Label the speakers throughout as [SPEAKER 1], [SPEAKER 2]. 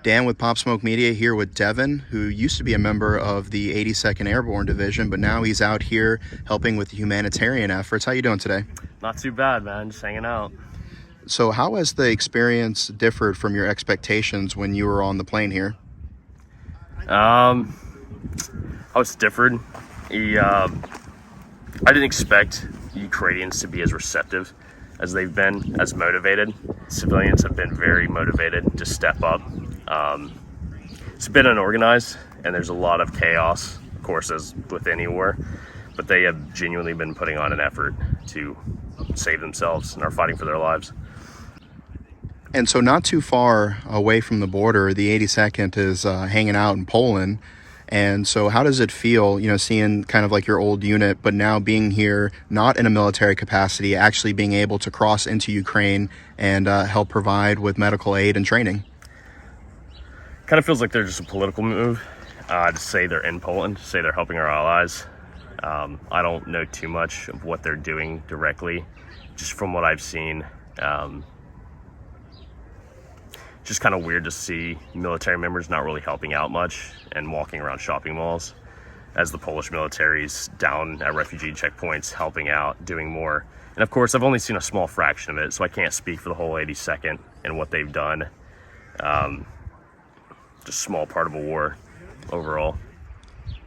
[SPEAKER 1] Dan with Pop Smoke Media here with Devin, who used to be a member of the 82nd Airborne Division, but now he's out here helping with the humanitarian efforts. How you doing today?
[SPEAKER 2] Not too bad, man. Just hanging out.
[SPEAKER 1] So how has the experience differed from your expectations when you were on the plane here?
[SPEAKER 2] How it's differed. I didn't expect Ukrainians to be as receptive as they've been, as motivated. Civilians have been very motivated to step up. It's been unorganized, and there's a lot of chaos, of course, as with any war, but they have genuinely been putting on an effort to save themselves and are fighting for their lives.
[SPEAKER 1] And so not too far away from the border, the 82nd is hanging out in Poland. And so how does it feel, seeing kind of like your old unit, but now being here, not in a military capacity, actually being able to cross into Ukraine and help provide with medical aid and training?
[SPEAKER 2] Kind of feels like they're just a political move to say they're in Poland, to say they're helping our allies. I don't know too much of what they're doing directly, just from what I've seen. Just kind of weird to see military members not really helping out much and walking around shopping malls, as the Polish military's down at refugee checkpoints helping out, doing more. And of course, I've only seen a small fraction of it, so I can't speak for the whole 82nd and what they've done. Just a small part of a war overall.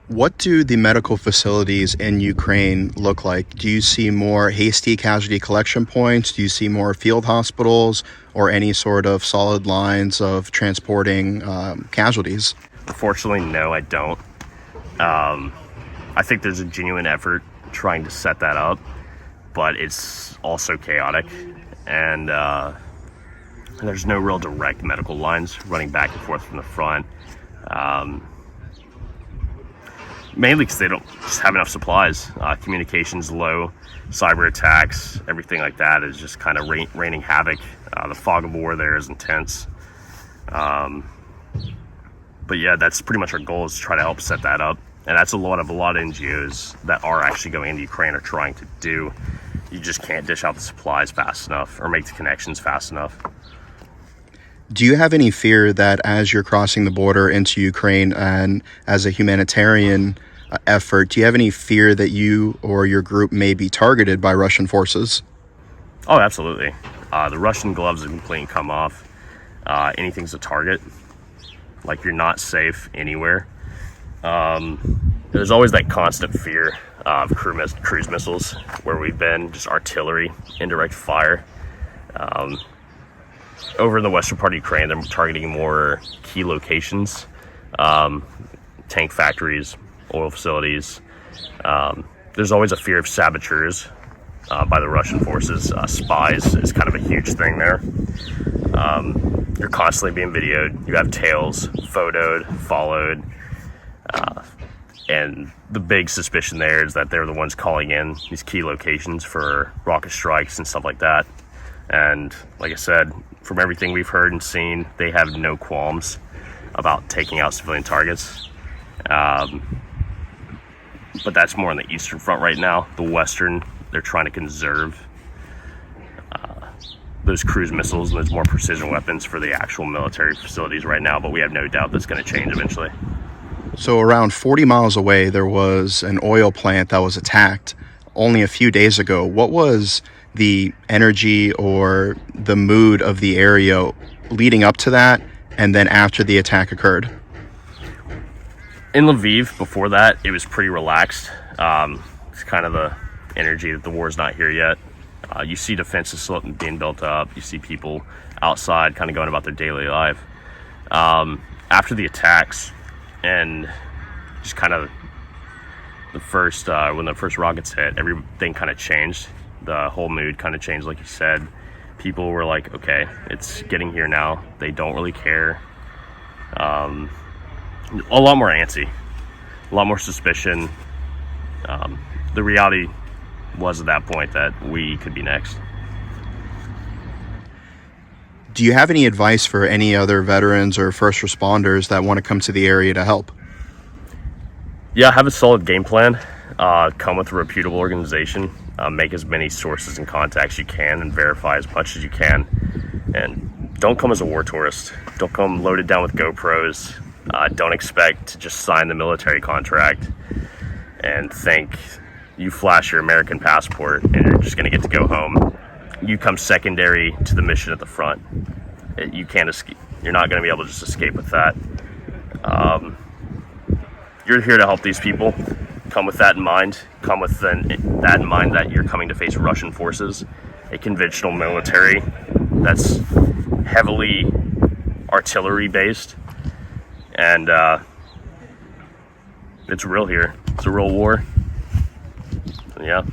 [SPEAKER 1] What do the medical facilities in Ukraine look like? Do you see more hasty casualty collection points? Do you see more field hospitals or any sort of solid lines of transporting casualties?
[SPEAKER 2] Unfortunately, no, I don't. I think there's a genuine effort trying to set that up, but it's also chaotic, and there's no real direct medical lines running back and forth from the front. Mainly because they don't just have enough supplies. Communications low, cyber attacks, everything like that is just kind of raining havoc. The fog of war there is intense. But yeah, that's pretty much our goal, is to try to help set that up. And that's a lot of NGOs that are actually going into Ukraine are trying to do. You just can't dish out the supplies fast enough or make the connections fast enough.
[SPEAKER 1] Do you have any fear that as you're crossing the border into Ukraine and as a humanitarian effort, do you have any fear that you or your group may be targeted by Russian forces?
[SPEAKER 2] Oh, absolutely. The Russian gloves have completely come off. Anything's a target. Like, you're not safe anywhere. There's always that constant fear of cruise missiles where we've been, just artillery, indirect fire. Over in the western part of Ukraine, they're targeting more key locations, tank factories, oil facilities. There's always a fear of saboteurs by the Russian forces. Spies is kind of a huge thing there. You're constantly being videoed. You have tails, photoed, followed. And the big suspicion there is that they're the ones calling in these key locations for rocket strikes and stuff like that. And like I said, from everything we've heard and seen, they have no qualms about taking out civilian targets. But that's more on the eastern front right now. The western, they're trying to conserve those cruise missiles and those more precision weapons for the actual military facilities right now, but we have no doubt that's going to change eventually.
[SPEAKER 1] So around 40 miles away, there was an oil plant that was attacked only a few days ago. What was the energy or the mood of the area leading up to that and then after the attack occurred?
[SPEAKER 2] In Lviv, before that, it was pretty relaxed. It's kind of the energy that the war's not here yet. You see defenses being built up. You see people outside kind of going about their daily life. After the attacks and just kind of when the first rockets hit, everything kind of changed. The whole mood kind of changed, like you said. People were like, okay, it's getting here now. They don't really care. A lot more antsy, a lot more suspicion. The reality was at that point that we could be next.
[SPEAKER 1] Do you have any advice for any other veterans or first responders that want to come to the area to help?
[SPEAKER 2] Yeah, have a solid game plan. Come with a reputable organization. Make as many sources and contacts you can and verify as much as you can. And don't come as a war tourist. Don't come loaded down with GoPros. Don't expect to just sign the military contract and think you flash your American passport and you're just going to get to go home. You come secondary to the mission at the front. You can't escape. You're not going to be able to just escape with that. You're here to help these people. Come with that in mind. Come with that in mind that you're coming to face Russian forces, a conventional military that's heavily artillery based, and it's real here. It's a real war. Yeah.